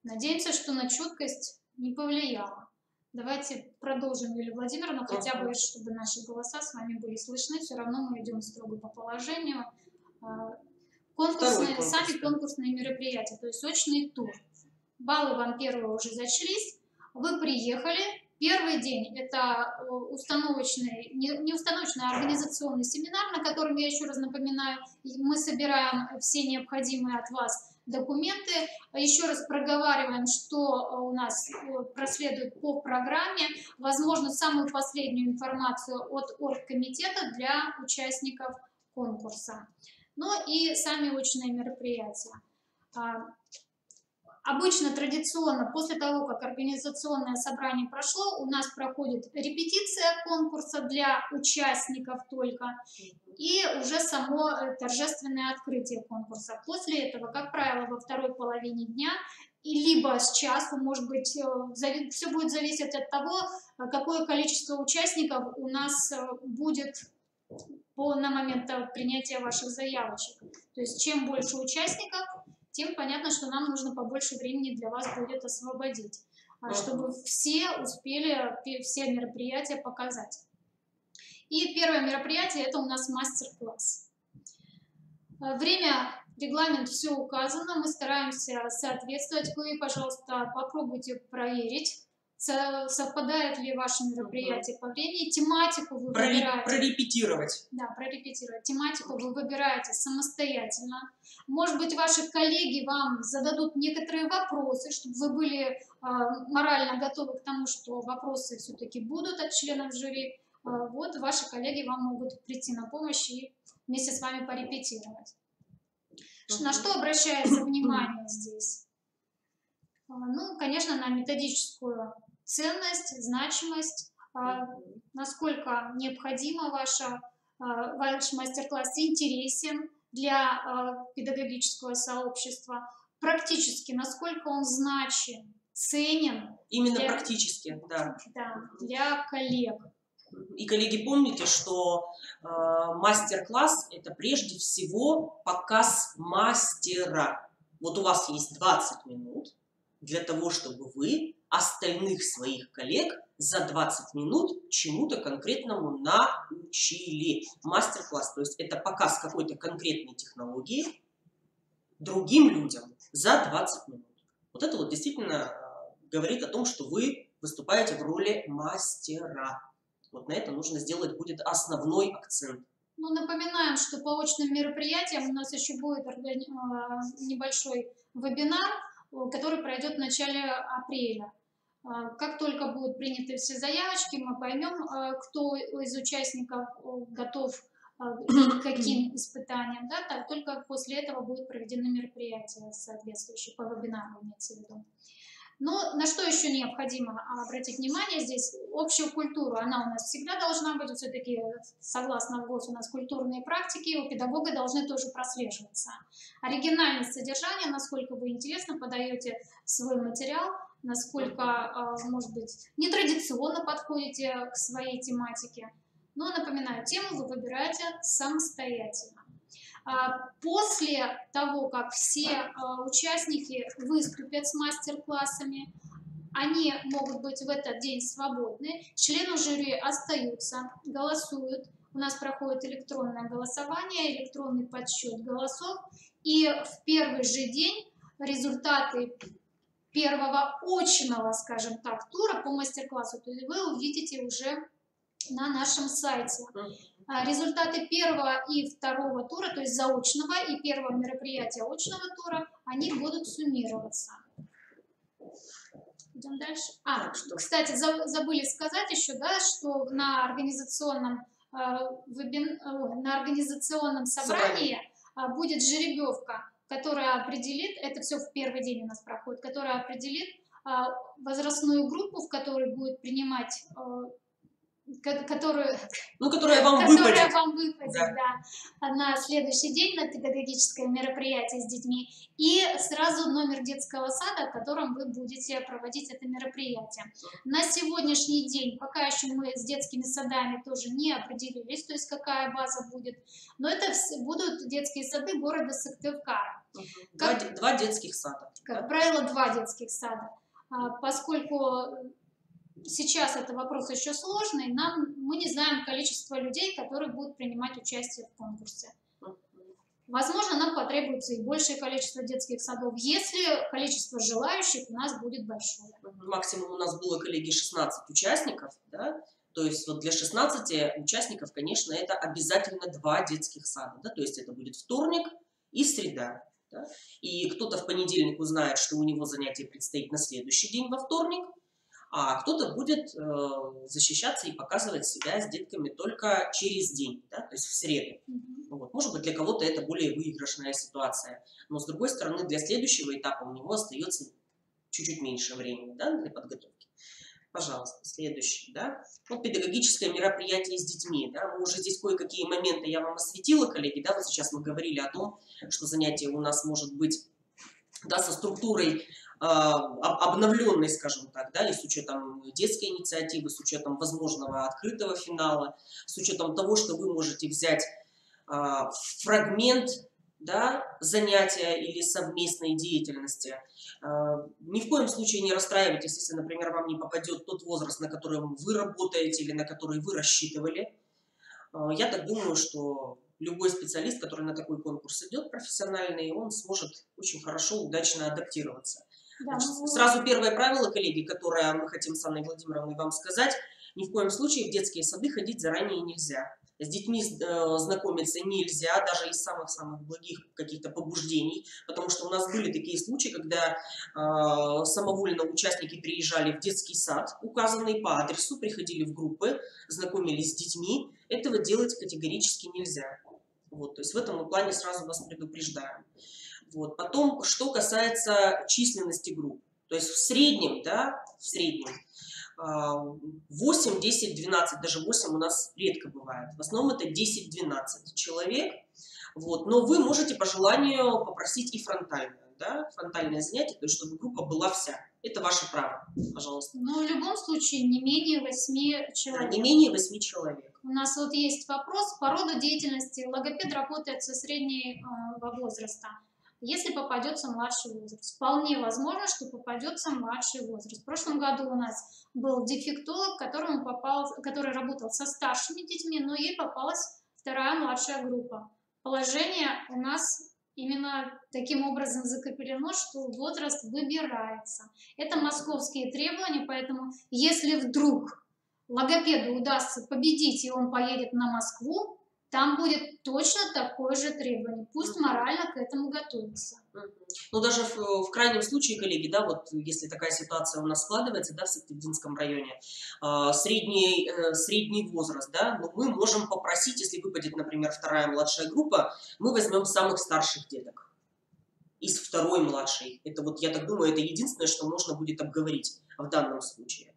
Надеемся, что на четкость не повлияло. Давайте продолжим, Юлия Владимировна, хотя бы, чтобы наши голоса с вами были слышны. Все равно мы идем строго по положению. Сами конкурсные мероприятия, то есть очный тур. Баллы вам первые уже зачлись. Вы приехали. Первый день – это установочный, не установочный, а организационный семинар, на котором, я еще раз напоминаю, мы собираем все необходимые от вас документы. Еще раз проговариваем, что у нас проследует по программе. Возможно, самую последнюю информацию от оргкомитета для участников конкурса. Ну и сами очные мероприятия. Обычно, традиционно, после того, как организационное собрание прошло, у нас проходит репетиция конкурса для участников только и уже само торжественное открытие конкурса. После этого, как правило, во второй половине дня, и либо с часу, может быть, все будет зависеть от того, какое количество участников у нас будет на момент принятия ваших заявочек. То есть, чем больше участников, тем понятно, что нам нужно побольше времени для вас будет освободить, чтобы все успели все мероприятия показать. И первое мероприятие – это у нас мастер-класс. Время, регламент, все указано, мы стараемся соответствовать. Вы, пожалуйста, попробуйте проверить, совпадает ли ваше мероприятие по времени. Тематику вы выбираете. Прорепетировать. Да, прорепетировать. Тематику вы выбираете самостоятельно. Может быть, ваши коллеги вам зададут некоторые вопросы, чтобы вы были морально готовы к тому, что вопросы все-таки будут от членов жюри. Вот ваши коллеги вам могут прийти на помощь и вместе с вами порепетировать. На что обращается внимание здесь? Ну, конечно, на методическую ценность, значимость, насколько необходимо ваш мастер-класс интересен для педагогического сообщества, практически, насколько он значим, ценен. Именно практически, да. Да, для коллег. И, коллеги, помните, что мастер-класс – это прежде всего показ мастера. Вот у вас есть 20 минут для того, чтобы вы остальных своих коллег за 20 минут чему-то конкретному научили. Мастер-класс, то есть это показ какой-то конкретной технологии другим людям за 20 минут. Вот это вот действительно говорит о том, что вы выступаете в роли мастера. Вот на это нужно сделать будет основной акцент. Ну, напоминаем, что по очным мероприятиям у нас еще будет небольшой вебинар, который пройдет в начале апреля. Как только будут приняты все заявочки, мы поймем, кто из участников готов к каким испытаниям. Да, только после этого будет проведено мероприятие соответствующее по вебинару, имеется в виду. Но на что еще необходимо обратить внимание здесь? Общую культуру, она у нас всегда должна быть, все-таки согласно ВГОС у нас культурные практики, у педагога должны тоже прослеживаться. Оригинальность содержания, насколько вы интересно подаете свой материал, насколько, может быть, нетрадиционно подходите к своей тематике. Но, напоминаю, тему вы выбираете самостоятельно. После того, как все участники выступят с мастер-классами, они могут быть в этот день свободны, члены жюри остаются, голосуют, у нас проходит электронное голосование, электронный подсчет голосов, и в первый же день результаты первого очного, скажем так, тура по мастер-классу, то есть вы увидите уже на нашем сайте. Результаты первого и второго тура, то есть заочного и первого мероприятия очного тура, они будут суммироваться. Идем дальше. Кстати, забыли сказать еще, да, что на организационном собрании будет жеребьевка, которая определит, это все в первый день у нас проходит, которая определит возрастную группу, в которой будет принимать которая вам выпадет, да, на следующий день на педагогическое мероприятие с детьми, и сразу номер детского сада, в котором вы будете проводить это мероприятие. На сегодняшний день пока еще мы с детскими садами тоже не определились, то есть какая база будет, но это будут детские сады города Сыктывкара. Два детских сада. Как правило, 2 детских сада. Поскольку сейчас это вопрос еще сложный, мы не знаем количество людей, которые будут принимать участие в конкурсе. Возможно, нам потребуется и большее количество детских садов, если количество желающих у нас будет большое. Максимум у нас было, коллеги, 16 участников, да? То есть вот для 16 участников, конечно, это обязательно 2 детских сада, да? То есть это будет вторник и среда. Да? И кто-то в понедельник узнает, что у него занятие предстоит на следующий день во вторник, а кто-то будет защищаться и показывать себя с детками только через день, да, то есть в среду. Вот. Может быть, для кого-то это более выигрышная ситуация, но с другой стороны, для следующего этапа у него остается чуть-чуть меньше времени, да, для подготовки. Пожалуйста, следующий, да. Вот педагогическое мероприятие с детьми, да, мы уже здесь кое-какие моменты я вам осветила, коллеги, да, вот сейчас мы говорили о том, что занятие у нас может быть, да, со структурой обновленной, скажем так, да, и с учетом детской инициативы, с учетом возможного открытого финала, с учетом того, что вы можете взять фрагмент, да, занятия или совместной деятельности. Ни в коем случае не расстраивайтесь, если, например, вам не попадет тот возраст, на котором вы работаете или на который вы рассчитывали. Я так думаю, что любой специалист, который на такой конкурс идет, профессиональный, он сможет очень хорошо, удачно адаптироваться. Да, значит, сразу первое правило, коллеги, которое мы хотим с Анной Владимировной вам сказать: ни в коем случае в детские сады ходить заранее нельзя. С детьми знакомиться нельзя, даже из самых-самых благих каких-то побуждений, потому что у нас были такие случаи, когда самовольно участники приезжали в детский сад, указанный по адресу, приходили в группы, знакомились с детьми. Этого делать категорически нельзя. Вот, то есть в этом плане сразу вас предупреждаем. Вот. Потом, что касается численности групп, то есть в среднем, да, 8, 10, 12, даже 8 у нас редко бывает. В основном это 10-12 человек. Вот. Но вы можете по желанию попросить и фронтальное, да, фронтальное занятие, то есть чтобы группа была вся. Это ваше право, пожалуйста. Но в любом случае не менее 8 человек. Да, не менее 8 человек. У нас вот есть вопрос по роду деятельности. Логопед работает со среднего возраста. Если попадется младший возраст, вполне возможно, что попадется младший возраст. В прошлом году у нас был дефектолог, который работал со старшими детьми, но ей попалась вторая младшая группа. Положение у нас именно таким образом закреплено, что возраст выбирается. Это московские требования, поэтому если вдруг логопеду удастся победить, и он поедет на Москву, там будет точно такое же требование. Пусть морально к этому готовится. Но даже в крайнем случае, коллеги, да, вот если такая ситуация у нас складывается, да, в Сыктывдинском районе, средний возраст, да, но мы можем попросить, если выпадет, например, вторая младшая группа, мы возьмем самых старших деток. из второй младшей. Это вот, я так думаю, это единственное, что можно будет обговорить в данном случае.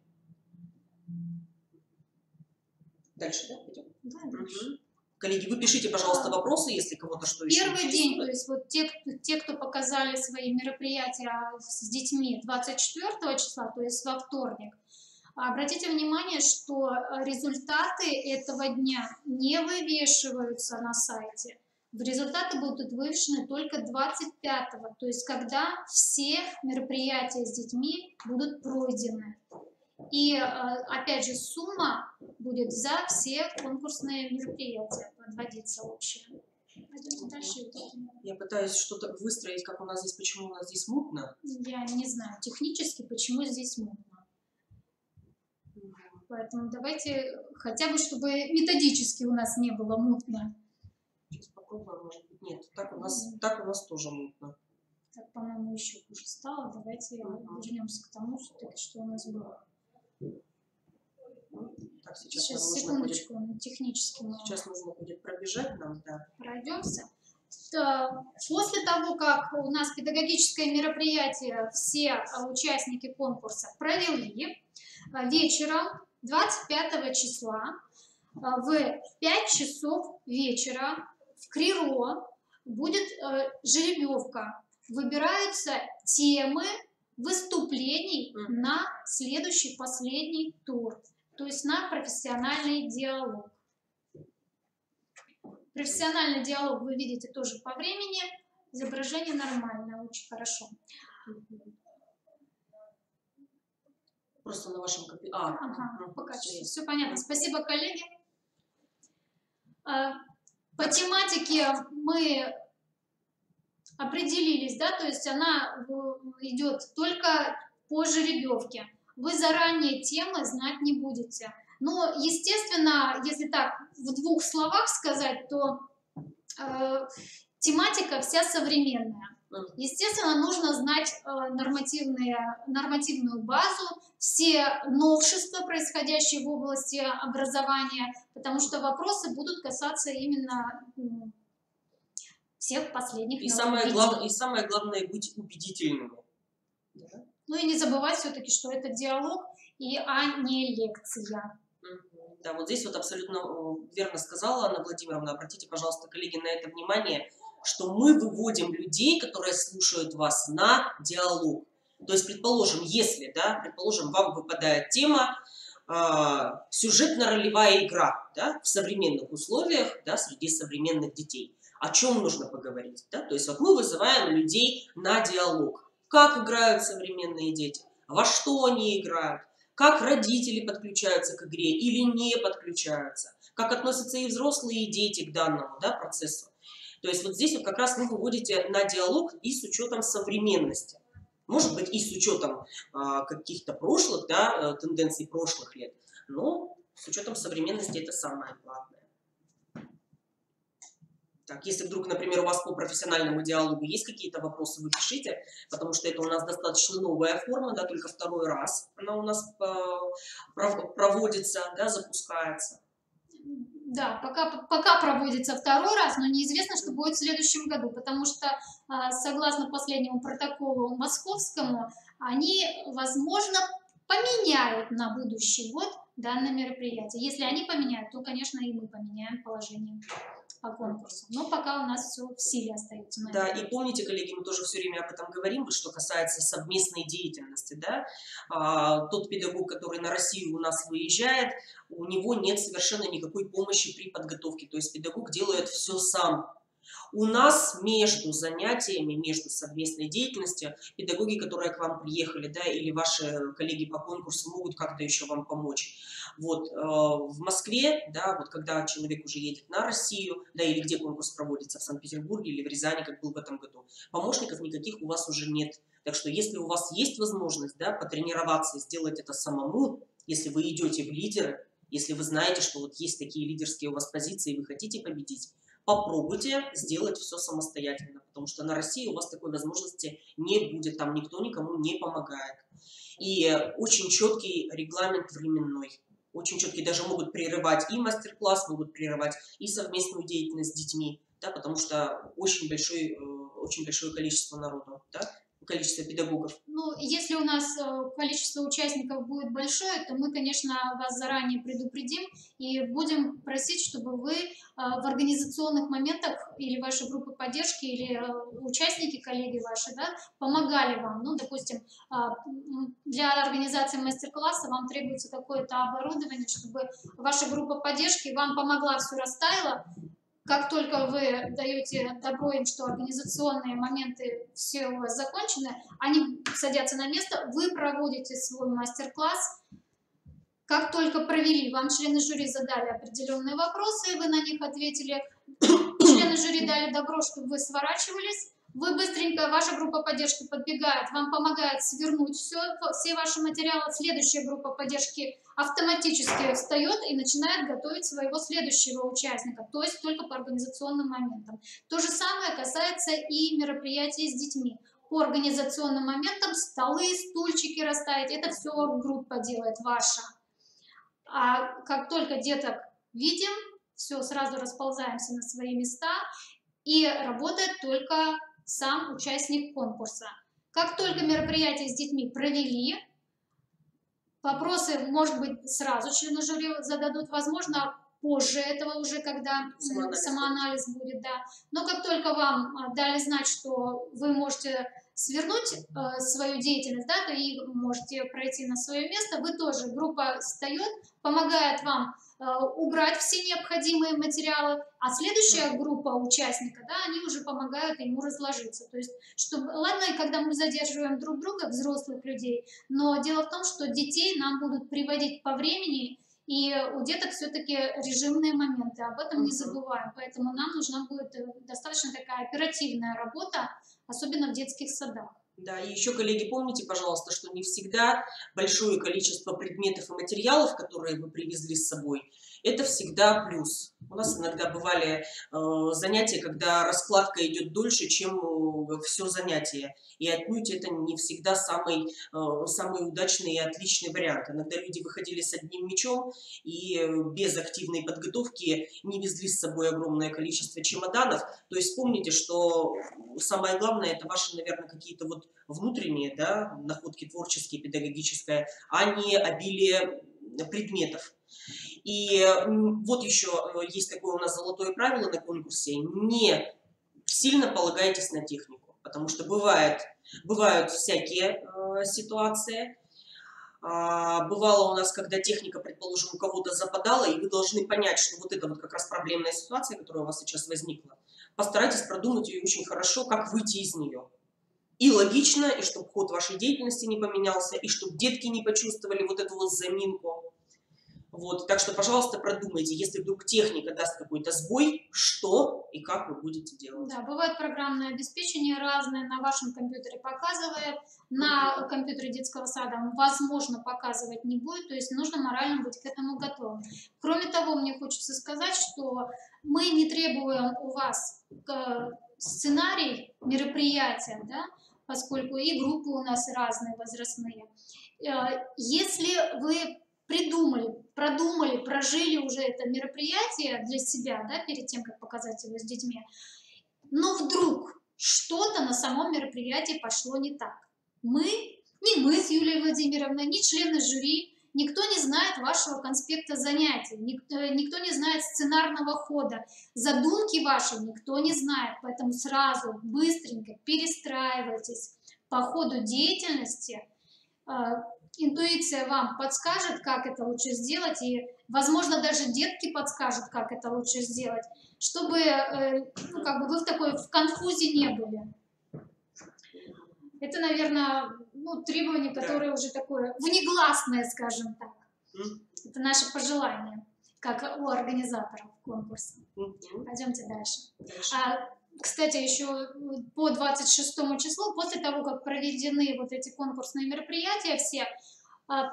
Дальше, да, идем? Да, дальше. Угу. Коллеги, вы пишите, пожалуйста, вопросы, если кого-то что еще Первый интересует. день, то есть вот те, кто показали свои мероприятия с детьми 24 числа, то есть во вторник, обратите внимание, что результаты этого дня не вывешиваются на сайте. Результаты будут вывешены только 25-го, то есть когда все мероприятия с детьми будут пройдены. И опять же сумма будет за все конкурсные мероприятия подводиться общая. Дальше. Я пытаюсь что-то выстроить, как у нас здесь, почему у нас здесь мутно. Я не знаю технически, почему здесь мутно. Поэтому давайте хотя бы, чтобы методически у нас не было мутно. Сейчас попробуем, может быть. Нет, так у нас тоже мутно. Так, по-моему, еще хуже стало. Давайте вернемся к тому, что у нас было. Так, сейчас секундочку, будет, технически. Сейчас нужно будет пробежать нам, да. Пройдемся. После того, как у нас педагогическое мероприятие все участники конкурса провели, вечером 25 числа в 5 часов вечера в КРИРО будет жеребьевка. Выбираются темы выступлений на следующий, последний тур, то есть на профессиональный диалог. Профессиональный диалог вы видите тоже по времени, изображение нормальное, очень хорошо. Просто на вашем компьютере. Пока все понятно. Спасибо, коллеги. По тематике мы определились, да, то есть она идет только по жеребьевке. Вы заранее темы знать не будете. Но, естественно, если так в двух словах сказать, то тематика вся современная. Естественно, нужно знать нормативную базу, все новшества, происходящие в области образования, потому что вопросы будут касаться именно всех последних нововведений. И самое главное быть убедительными. Ну и не забывать все-таки, что это диалог, а не лекция. Да, вот здесь вот абсолютно верно сказала Анна Владимировна. Обратите, пожалуйста, коллеги, на это внимание, что мы выводим людей, которые слушают вас, на диалог. То есть, предположим, если, да, предположим, вам выпадает тема сюжетно-ролевая игра, да, в современных условиях, да, среди современных детей. О чем нужно поговорить? Да? То есть вот мы вызываем людей на диалог. Как играют современные дети? Во что они играют? Как родители подключаются к игре или не подключаются? Как относятся и взрослые, и дети к данному, да, процессу? То есть вот здесь вот как раз вы выводите на диалог и с учетом современности. Может быть, и с учетом каких-то прошлых, да, тенденций прошлых лет, но с учетом современности это самое главное. Так, если вдруг, например, у вас по профессиональному диалогу есть какие-то вопросы, вы пишите, потому что это у нас достаточно новая форма, да, только второй раз она у нас проводится, да, запускается. Да, пока проводится второй раз, но неизвестно, что будет в следующем году, потому что, согласно последнему протоколу московскому, они, возможно, поменяют на будущий год данное мероприятие. Если они поменяют, то, конечно, и мы поменяем положение по конкурсу. Но пока у нас все в силе остается. Да, и помните, коллеги, мы тоже все время об этом говорим, что касается совместной деятельности. Да? Тот педагог, который на Россию у нас выезжает, у него нет совершенно никакой помощи при подготовке. То есть педагог делает все сам. У нас между занятиями, между совместной деятельностью, педагоги, которые к вам приехали, да, или ваши коллеги по конкурсу могут как-то еще вам помочь. Вот, в Москве, да, вот когда человек уже едет на Россию, да, или где конкурс проводится, в Санкт-Петербурге или в Рязани, как был в этом году, помощников никаких у вас уже нет. Так что если у вас есть возможность, да, потренироваться и сделать это самому, если вы идете в лидеры, если вы знаете, что вот есть такие лидерские у вас позиции и вы хотите победить, попробуйте сделать все самостоятельно, потому что на России у вас такой возможности не будет, там никто никому не помогает. И очень четкий регламент временной, очень четкий, даже могут прерывать и мастер-класс, могут прерывать и совместную деятельность с детьми. да, потому что очень большое количество народу, да, количество педагогов. Ну, если у нас количество участников будет большое, то мы, конечно, вас заранее предупредим и будем просить, чтобы вы в организационных моментах или вашей группы поддержки, или участники, коллеги ваши, да, помогали вам. Ну, допустим, для организации мастер-класса вам требуется какое-то оборудование, чтобы ваша группа поддержки вам помогла, все расставила. Как только вы даете добро им, что организационные моменты все у вас закончены, они садятся на место, вы проводите свой мастер-класс. Как только провели, вам члены жюри задали определенные вопросы, вы на них ответили, члены жюри дали добро, чтобы вы сворачивались, вы быстренько, ваша группа поддержки подбегает, вам помогает свернуть все ваши материалы, следующая группа поддержки автоматически встает и начинает готовить своего следующего участника, то есть только по организационным моментам. То же самое касается и мероприятий с детьми. По организационным моментам столы, стульчики расставить, это все группа делает ваша. А как только деток видим, все, сразу расползаемся на свои места, и работает только сам участник конкурса. Как только мероприятие с детьми провели, вопросы, может быть, сразу члены жюри зададут, возможно, позже этого уже, когда самоанализ будет, да. Но как только вам дали знать, что вы можете свернуть свою деятельность, да, то и можете пройти на свое место, вы тоже, группа встает, помогает вам убрать все необходимые материалы, а следующая группа участника, да, они уже помогают ему разложиться. То есть, чтобы, ладно, когда мы задерживаем друг друга, взрослых людей, но дело в том, что детей нам будут приводить по времени, и у деток все-таки режимные моменты, об этом не забываем. Поэтому нам нужна будет достаточно такая оперативная работа, особенно в детских садах. Да, и еще, коллеги, помните, пожалуйста, что не всегда большое количество предметов и материалов, которые вы привезли с собой, это всегда плюс. У нас иногда бывали занятия, когда раскладка идет дольше, чем все занятие. И отнюдь это не всегда самый удачный и отличный вариант. Иногда люди выходили с одним мячом и без активной подготовки не везли с собой огромное количество чемоданов. То есть помните, что самое главное – это ваши, наверное, какие-то вот внутренние, да, находки творческие, педагогические, а не обилие предметов. И вот еще есть такое у нас золотое правило на конкурсе: не сильно полагайтесь на технику, потому что бывают всякие ситуации. Бывало у нас, когда техника, предположим, у кого-то западала, и вы должны понять, что вот это вот как раз проблемная ситуация, которая у вас сейчас возникла. Постарайтесь продумать ее очень хорошо, как выйти из нее. И логично, и чтобы ход вашей деятельности не поменялся, и чтобы детки не почувствовали вот эту вот заминку. Вот, так что, пожалуйста, продумайте, если вдруг техника даст какой-то сбой, что и как вы будете делать. Да, бывает программное обеспечение разное, на вашем компьютере показывает, на компьютере детского сада, возможно, показывать не будет, то есть нужно морально быть к этому готовым. Кроме того, мне хочется сказать, что мы не требуем у вас сценарий мероприятия, да, поскольку и группы у нас разные возрастные. Если вы продумали, прожили уже это мероприятие для себя, да, перед тем, как показать его с детьми, но вдруг что-то на самом мероприятии пошло не так. Ни мы с Юлией Владимировной, ни члены жюри, никто не знает вашего конспекта занятий, никто не знает сценарного хода, задумки ваши никто не знает, поэтому сразу быстренько перестраивайтесь по ходу деятельности. Интуиция вам подскажет, как это лучше сделать, и, возможно, даже детки подскажут, как это лучше сделать, чтобы как бы вы в конфузе не были. Это, наверное, требование, которое уже такое внегласное, скажем так. Это наше пожелание, как у организаторов конкурса. Пойдемте дальше. Кстати, еще по 26 числу, после того, как проведены вот эти конкурсные мероприятия все,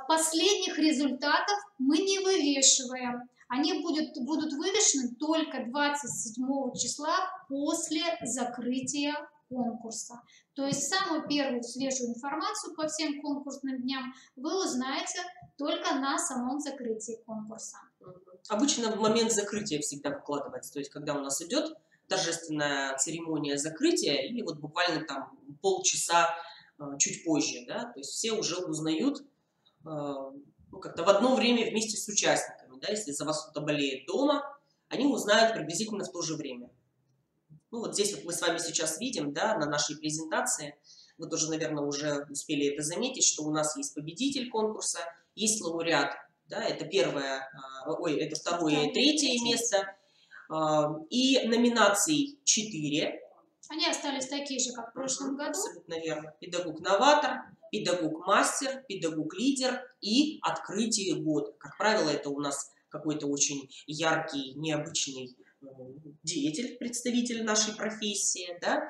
последних результатов мы не вывешиваем. Они будут вывешены только 27 числа после закрытия конкурса. То есть самую первую свежую информацию по всем конкурсным дням вы узнаете только на самом закрытии конкурса. Обычно в момент закрытия всегда выкладывается, то есть когда у нас идет торжественная церемония закрытия или вот буквально там полчаса чуть позже, да, то есть все уже узнают ну, как-то в одно время вместе с участниками, да, если за вас кто-то болеет дома, они узнают приблизительно в то же время. Ну, вот здесь вот мы с вами сейчас видим, да, на нашей презентации, вы тоже, наверное, уже успели это заметить, что у нас есть победитель конкурса, есть лауреат, да, это первое, это второе и третье место, и номинаций 4. Они остались такие же, как в прошлом году. Абсолютно верно. Педагог-новатор, педагог-мастер, педагог-лидер и открытие года. Как правило, это у нас какой-то очень яркий, необычный деятель, представитель нашей профессии, да.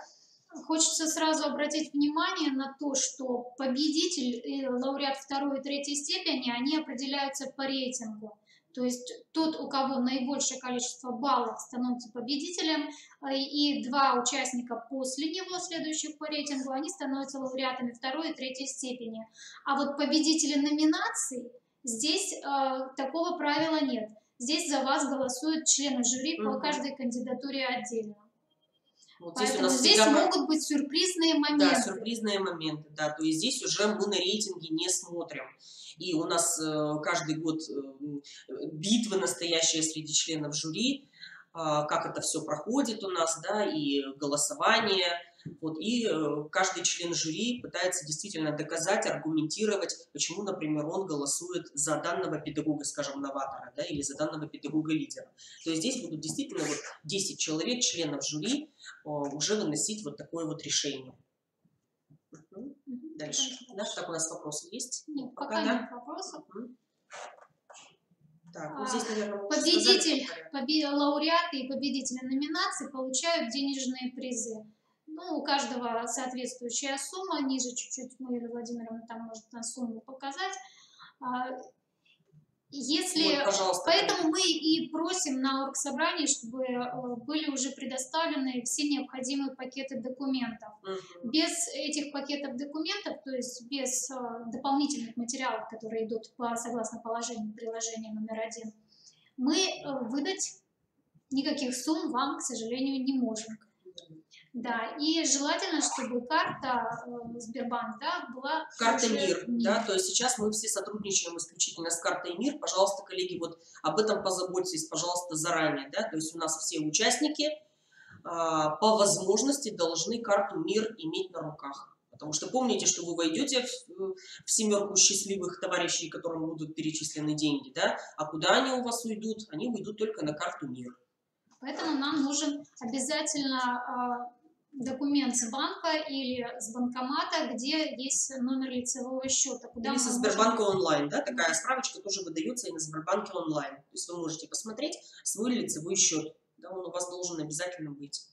Хочется сразу обратить внимание на то, что победитель и лауреат второй и третьей степени, они определяются по рейтингу. То есть тот, у кого наибольшее количество баллов, становится победителем, и два участника после него, следующих по рейтингу, они становятся лауреатами второй и третьей степени. А вот победители номинаций, здесь такого правила нет. Здесь за вас голосуют члены жюри по каждой кандидатуре отдельно. Вот поэтому здесь могут быть сюрпризные моменты. Да, сюрпризные моменты, да. То есть здесь уже мы на рейтинге не смотрим. И у нас каждый год битвы настоящие среди членов жюри, как это все проходит у нас, да, и голосование. Вот, и каждый член жюри пытается действительно доказать, аргументировать, почему, например, он голосует за данного педагога, скажем, новатора, да, или за данного педагога-лидера. То есть здесь будут действительно вот 10 человек, членов жюри, уже выносить вот такое вот решение. Дальше. Да, так, у нас вопросы есть? Нет, пока нет вопросов. Так, вот здесь, наверное, победитель, лауреаты и победители номинаций получают денежные призы. Ну, у каждого соответствующая сумма, ниже чуть-чуть Мария Владимировна там может на сумму показать. Если, вот, поэтому мы и просим на оргсобрании, чтобы были уже предоставлены все необходимые пакеты документов. Без этих пакетов документов, то есть без дополнительных материалов, которые идут согласно положению приложения номер 1, мы выдать никаких сумм вам, к сожалению, не можем. Да, и желательно, чтобы карта Сбербанк, да, была... Карта МИР, да, то есть сейчас мы все сотрудничаем исключительно с картой МИР. Пожалуйста, коллеги, вот об этом позаботьтесь, пожалуйста, заранее, да, то есть у нас все участники по возможности должны карту МИР иметь на руках. Потому что помните, что вы войдете в семерку счастливых товарищей, которым будут перечислены деньги, да, а куда они у вас уйдут? Они уйдут только на карту МИР. Поэтому нам нужен обязательно документ с банка или с банкомата, где есть номер лицевого счета. Куда или со Сбербанка онлайн, да, такая справочка тоже выдается и на Сбербанке онлайн. То есть вы можете посмотреть свой лицевой счет, да, он у вас должен обязательно быть.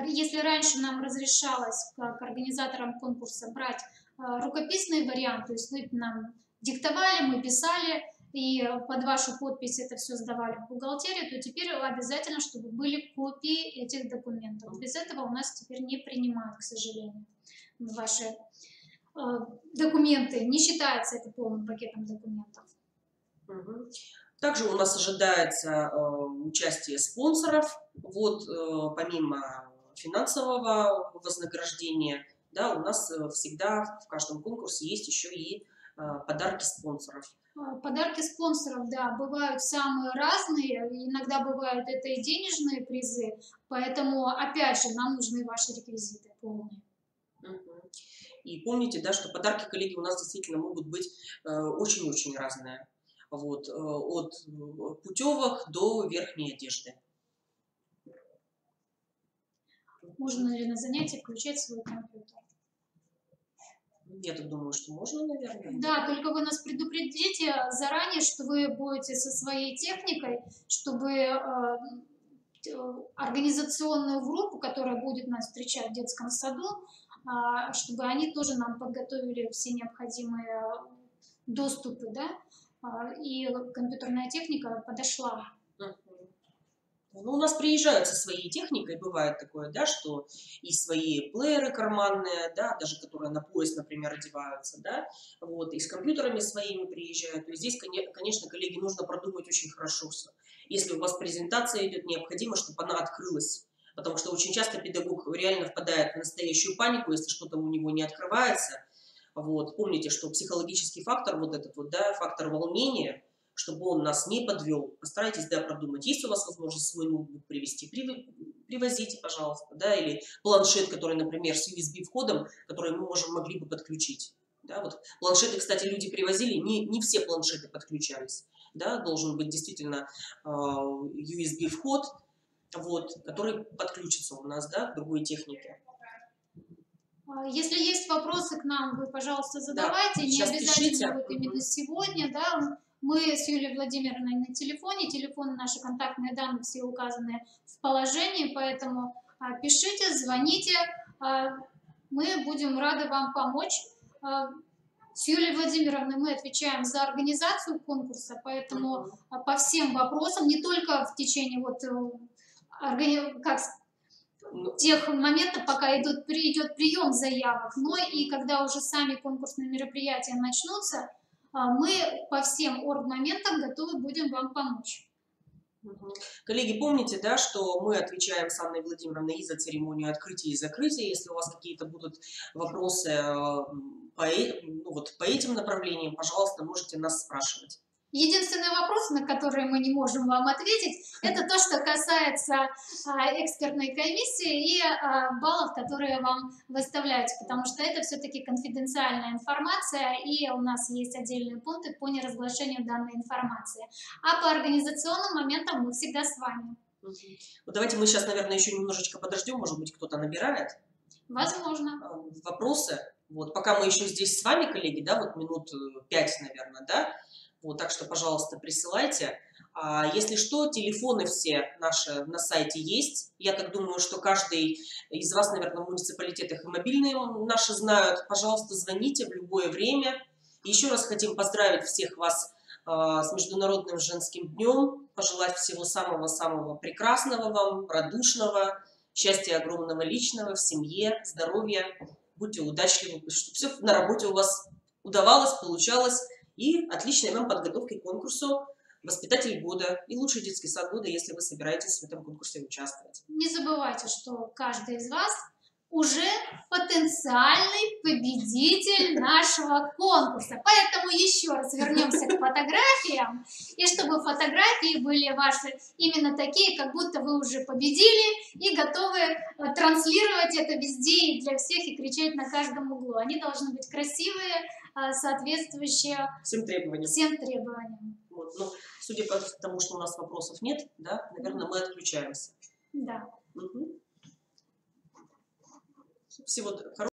Если раньше нам разрешалось, как организаторам конкурса, брать рукописный вариант, то есть вы нам диктовали, мы писали, и под вашу подпись это все сдавали в бухгалтерию, то теперь обязательно, чтобы были копии этих документов. Без этого у нас теперь не принимают, к сожалению, ваши документы. Не считается это полным пакетом документов. Также у нас ожидается участие спонсоров. Вот помимо финансового вознаграждения, да, у нас всегда в каждом конкурсе есть еще и подарки спонсоров. Подарки спонсоров, да, бывают самые разные, иногда бывают это и денежные призы, поэтому, опять же, нам нужны ваши реквизиты полные. И помните, да, что подарки, коллеги, у нас действительно могут быть очень-очень разные, вот, от путевок до верхней одежды. Можно ли на занятии включать свой компьютер? Я так думаю, что можно, наверное. Да, только вы нас предупредите заранее, что вы будете со своей техникой, чтобы организационную группу, которая будет нас встречать в детском саду, чтобы они тоже нам подготовили все необходимые доступы, да, и компьютерная техника подошла. Ну, у нас приезжают со своей техникой, бывает такое, да, что и свои плееры карманные, да, даже которые на пояс, например, одеваются, да, вот, и с компьютерами своими приезжают. То есть здесь, конечно, коллеги, нужно продумать очень хорошо все. Если у вас презентация идет, необходимо, чтобы она открылась Потому что очень часто педагог реально впадает в настоящую панику, если что-то у него не открывается. Вот. Помните, что психологический фактор, вот этот вот, да, фактор волнения, чтобы он нас не подвел, постарайтесь, да, продумать. Есть у вас возможность свой ноутбук привезти, привозите, пожалуйста, да, или планшет, который, например, с USB-входом, который мы могли бы подключить. Да, вот планшеты, кстати, люди привозили, не все планшеты подключались. Да, должен быть действительно USB-вход, вот, который подключится у нас, да, к другой технике. Если есть вопросы к нам, вы, пожалуйста, задавайте. Да, не обязательно пишите. вот именно сегодня, да. Мы с Юлией Владимировной на телефоне. Телефоны, наши контактные данные все указаны в положении, поэтому пишите, звоните. Мы будем рады вам помочь. С Юлией Владимировной мы отвечаем за организацию конкурса, поэтому по всем вопросам, не только в течение вот тех моментов, пока идет прием заявок, но и когда уже сами конкурсные мероприятия начнутся, мы по всем оргмоментам готовы будем вам помочь. Коллеги, помните, да, что мы отвечаем с Анной Владимировной и за церемонию открытия и закрытия. Если у вас какие-то будут вопросы по этим направлениям, пожалуйста, можете нас спрашивать. Единственный вопрос, на который мы не можем вам ответить, это то, что касается экспертной комиссии и баллов, которые вам выставляются, потому что это все-таки конфиденциальная информация, и у нас есть отдельные пункты по неразглашению данной информации. А по организационным моментам мы всегда с вами. Вот давайте мы сейчас, наверное, еще немножечко подождем, может быть, кто-то набирает. Возможно. Вопросы. Вот, пока мы еще здесь с вами, коллеги, да, вот минут 5, наверное, да. Вот, так что, пожалуйста, присылайте. Если что, телефоны все наши на сайте есть. Я так думаю, что каждый из вас, наверное, в муниципалитетах и мобильные наши знают. Пожалуйста, звоните в любое время. Еще раз хотим поздравить всех вас с Международным женским днем. Пожелать всего самого-самого прекрасного вам, радушного, счастья огромного личного в семье, здоровья. Будьте удачливы, чтобы все на работе у вас удавалось, получалось. И отличной вам подготовки к конкурсу «Воспитатель года» и «Лучший детский сад года», если вы собираетесь в этом конкурсе участвовать. Не забывайте, что каждый из вас уже потенциальный победитель нашего конкурса. Поэтому еще раз вернемся к фотографиям. И чтобы фотографии были ваши именно такие, как будто вы уже победили и готовы транслировать это везде и для всех, и кричать на каждом углу. Они должны быть красивые, соответствующие всем требованиям. Вот. Ну, судя по тому, что у нас вопросов нет, да, наверное, мы отключаемся. Да. Всего хорошего.